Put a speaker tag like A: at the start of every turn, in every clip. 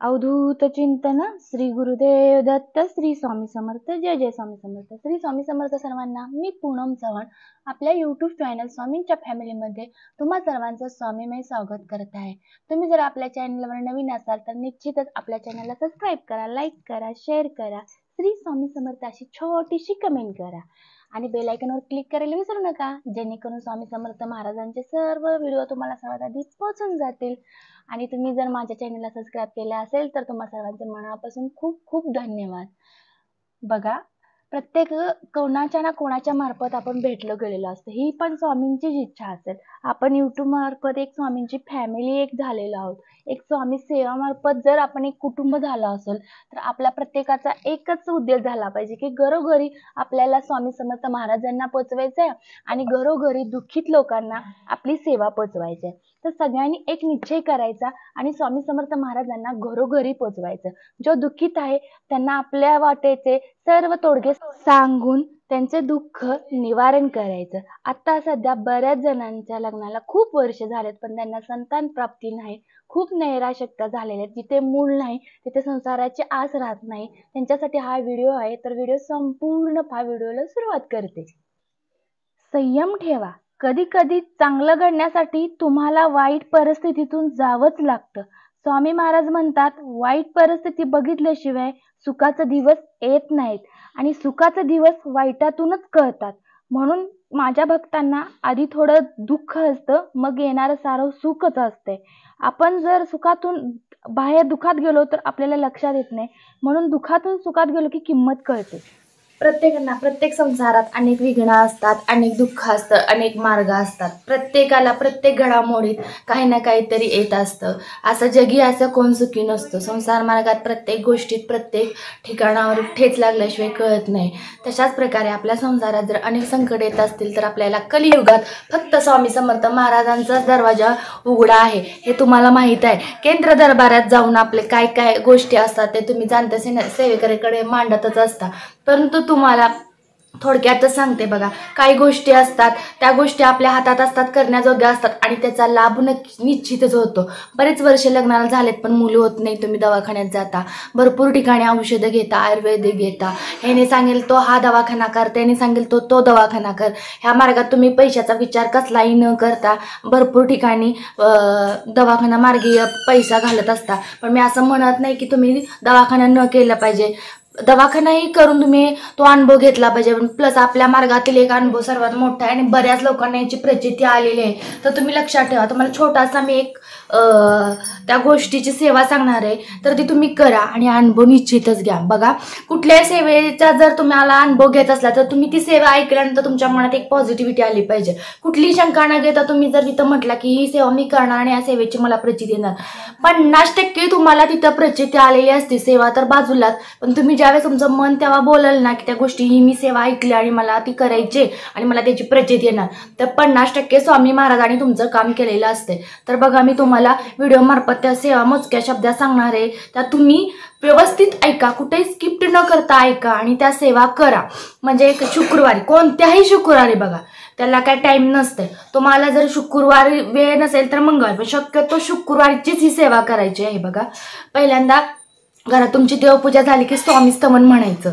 A: अवधूत चिंतन श्री गुरुदेव दत्त श्री स्वामी समर्थ जय जय स्वामी समर्थ श्री स्वामी समर्थ सर्वांना मी पूनम चव्हाण आपल्या यूट्यूब चॅनल स्वामींच्या फॅमिलीमध्ये तुम्हा सर्वांचं स्वामीमय स्वागत करत आहे। तुम्ही जर आपल्या चॅनलवर नवीन असाल तर निश्चितच आपल्या चॅनलला सबस्क्राईब करा, लाईक करा, शेअर करा, श्री स्वामी समर्थ अशी छोटीशी कमेंट करा आणि बेल आयकॉनवर क्लिक करायला विसरू नका, जेणेकरून स्वामी समर्थ महाराजांचे सर्व व्हिडिओ तुम्हाला सर्वात आधी पोहोचून जातील। आणि तुम्ही जर माझ्या चॅनलला सबस्क्राईब केले असेल तर तुम्हा सर्वांचे मनापासून खूप खूप धन्यवाद। बघा, प्रत्येक कोणाच्या ना कोणाच्या मार्फत आपण भेटलो गेलेलो असतो, ही पण स्वामींचीच इच्छा असेल। आपण यूट्यूब मार्फत एक स्वामींची फॅमिली एक झालेलो आहोत। एक स्वामी सेवा मार्फत जर आपण एक कुटुंब झालं असेल तर आपल्या प्रत्येकाचा एकच उद्देश झाला पाहिजे की घरोघरी आपल्याला स्वामी समर्थ महाराजांना पोचवायचं आहे आणि घरोघरी दुःखित लोकांना आपली सेवा पोचवायची आहे। तर सगळ्यांनी एक निश्चय करायचा आणि स्वामी समर्थ महाराजांना घरोघरी पोचवायचं। जो दुःखित आहे त्यांना आपल्या वाटेचे सर्व तोडगे सांगून त्यांचे दुःख निवारण करायचं। आता सध्या बऱ्याच जणांच्या लग्नाला खूप वर्ष झालेत पण त्यांना संतान प्राप्ती नाही, खूप नैराश्यता झालेले आहेत। जिथे मूल नाही तिथे संसाराची आस राहत नाही, त्यांच्यासाठी हा व्हिडिओ आहे। तर व्हिडिओ संपूर्ण व्हिडिओला सुरुवात करते। संयम ठेवा, कधी कधी चांगलं घडण्यासाठी तुम्हाला वाईट परिस्थितीतून जावंच लागतं। स्वामी महाराज म्हणतात, वाईट परिस्थिती बघितल्याशिवाय सुखाचे दिवस येत नाहीत आणि सुखाचे दिवस वाईटातूनच कळतात। म्हणून माझ्या भक्तांना आधी थोडं दुःख असतं, मग येणारं सारं सुखच असते। आपण जर सुखातून बाहेर दुःखात गेलो तर आपल्याला लक्षात येत नाही, म्हणून दुःखातून सुखात गेलो की किंमत कळते।
B: प्रत्येकांना प्रत्येक संसारात अनेक विघ्न असतात, अनेक दुःख असतं, अनेक मार्ग असतात। प्रत्येकाला प्रत्येक घडामोडीत काही ना काहीतरी येत असतं। असं जगी असं कोण सुखी नसतं। संसार मार्गात प्रत्येक गोष्टीत प्रत्येक ठिकाणावर ठेच लागल्याशिवाय कळत नाही। तशाच प्रकारे आपल्या संसारात जर अनेक संकट येत असतील तर आपल्याला कलियुगात फक्त स्वामी समर्थ महाराजांचाच दरवाजा उघडा आहे हे तुम्हाला माहीत आहे। केंद्र दरबारात जाऊन आपले काय काय गोष्टी असतात ते तुम्ही जाणत्या सेवेकरेकडे मांडतच असता, परंतु तुम्हाला थोडक्यातच सांगते बघा। काही गोष्टी असतात त्या गोष्टी आपल्या हातात असतात, करण्याजोग्या असतात आणि त्याचा लाभ निश्चितच होतो। बरेच वर्ष लग्नाला झालेत पण मुलं होत नाही, तुम्ही दवाखान्यात जाता, भरपूर ठिकाणी औषधं घेता, आयुर्वेदिक घेता, ह्याने सांगेल तो हा दवाखाना कर, त्याने सांगेल तो दवाखाना कर। ह्या मार्गात तुम्ही पैशाचा विचार कसलाही न करता भरपूर ठिकाणी दवाखाना मार्गी पैसा घालत असता। पण मी असं म्हणत नाही की तुम्ही दवाखाना न केलं पाहिजे, दवाखानाही करून तुम्ही तो अनुभव घेतला पाहिजे। पण प्लस आपल्या मार्गातील एक अनुभव सर्वात मोठा आहे आणि बऱ्याच लोकांना याची प्रचिती आलेली आहे। तर तुम्ही लक्षात ठेवा, तुम्हाला छोटासा मी एक त्या गोष्टीची सेवा सांगणार आहे, तर ती तुम्ही करा आणि अनुभव निश्चितच घ्या। बघा, कुठल्याही सेवेचा जर तुम्हाला अनुभव घेत असला तर तुम्ही ती सेवा ऐकल्यानंतर तुमच्या मनात एक पॉझिटिव्हिटी आली पाहिजे। कुठलीही शंका न घेता तुम्ही जर तिथं म्हटलं की ही सेवा मी करणार आणि या सेवेची मला प्रचिती येणार, 50% तुम्हाला तिथं प्रचिती आलेली असते। सेवा तर बाजूलाच, पण तुम्ही ज्यावेळेस तुमचं मन तेव्हा बोलल ना की त्या गोष्टी ही मी सेवा ऐकली आणि मला ती करायची आणि मला त्याची प्रचिती येणार, तर 50% स्वामी महाराजांनी तुमचं काम केलेलं असते। तर बघा, मी तुम्हाला व्हिडिओ मार्फत त्या सेवा मोजक्या शब्दात सांगणार आहे, त्या तुम्ही व्यवस्थित ऐका, कुठेही स्किप न करता ऐका आणि त्या सेवा करा। म्हणजे एक शुक्रवारी, कोणत्याही शुक्रवारी बघा, त्याला काय टाइम नसते। तुम्हाला जर शुक्रवारी वेळ नसेल तर मंगळवारी, पण शक्यतो शुक्रवारीचीच ही सेवा करायची आहे। बघा, पहिल्यांदा घरात तुमची देवपूजा झाली की स्वामी स्तवन म्हणायचं।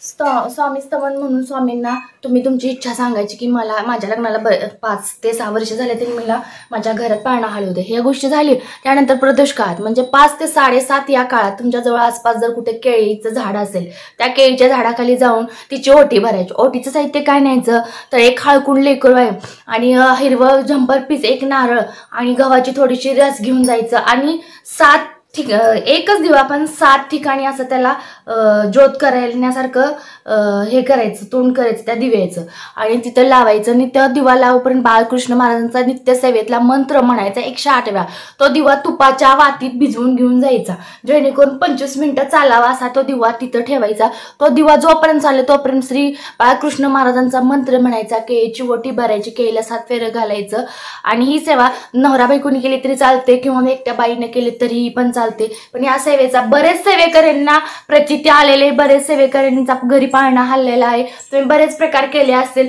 B: स्वामी स्तवन म्हणून स्वामींना तुम्ही तुमची इच्छा सांगायची की मला माझ्या लग्नाला 5 ते 6 वर्ष झाले तरी मला माझ्या घरात पाळणा हळू दे। ह्या गोष्टी झाली त्यानंतर प्रदोष काळात म्हणजे 5 ते 7:30 या काळात तुमच्याजवळ आसपास जर कुठे केळीचं झाड असेल, त्या केळीच्या झाडाखाली जाऊन तिची ओटी भरायची। ओटीचं साहित्य काय न्यायचं तर एक हळकुंड लेकरू आहे आणि हिरवं झंपर पीस, एक नारळ आणि गव्हाची थोडीशी रस घेऊन जायचं आणि 7 एकच दिवा पण 7 ठिकाणी असं त्याला ज्योत करण्यासारखं हे करायचं, तोंड करायचं त्या दिव्याचं आणि तिथं लावायचं आणि त्या दिवा लावपर्यंत बाळकृष्ण महाराजांचा नित्य सेवेतला मंत्र म्हणायचा 108 वेळा। तो दिवा तुपाच्या वातीत भिजवून घेऊन जायचा, जेणेकरून 25 मिनिटं चालावा असा तो दिवा तिथं ठेवायचा। तो दिवा जोपर्यंत चालेल तोपर्यंत श्री बाळकृष्ण महाराजांचा मंत्र म्हणायचा, केळीची ओटी भरायची, केळीला 7 फेरं घालायचं आणि ही सेवा नवरा बायकोनी केली तरी चालते किंवा एकट्या बाईने केली तरीही पण चालते। पण या सेवेचा बरेच सेवेकऱ्यांना प्रचिती आलेले, बरेच सेवेकऱ्यांचा घरी पाळणा हल्लेला आहे। तुम्ही बरेच प्रकार केले असतील,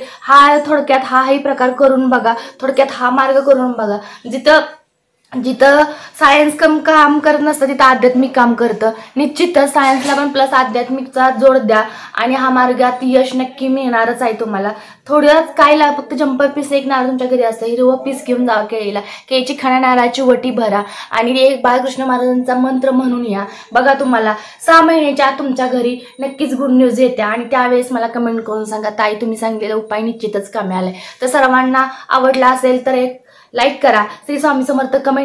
B: थोडक्यात हाही प्रकार करून बघा, थोडक्यात हा मार्ग करून बघा। जिथं जिथं सायन्स काम करत नसतं तिथं आध्यात्मिक काम करतं. निश्चितच सायन्सला पण प्लस आध्यात्मिकचा जोड द्या आणि हा मार्गात यश नक्की मिळणारच आहे तुम्हाला. थोडंच काय फक्त जंपर पीस एक नारळ तुमच्या घरी असतं, हिरवं पीस घेऊन जा केळीला, केळीची खाण्या नारळाची वटी भरा आणि एक बाळकृष्ण महाराजांचा मंत्र म्हणून या. बघा तुम्हाला 6 महिन्याच्या आत तुमच्या घरी नक्कीच गुड न्यूज येते आणि त्यावेळेस मला कमेंट करून सांगा, ताई तुम्ही सांगितलेला उपाय निश्चितच कामी आलाय. तर सर्वांना आवडला असेल तर एक लाईक करा. श्री स्वामी समर्थ कमेंट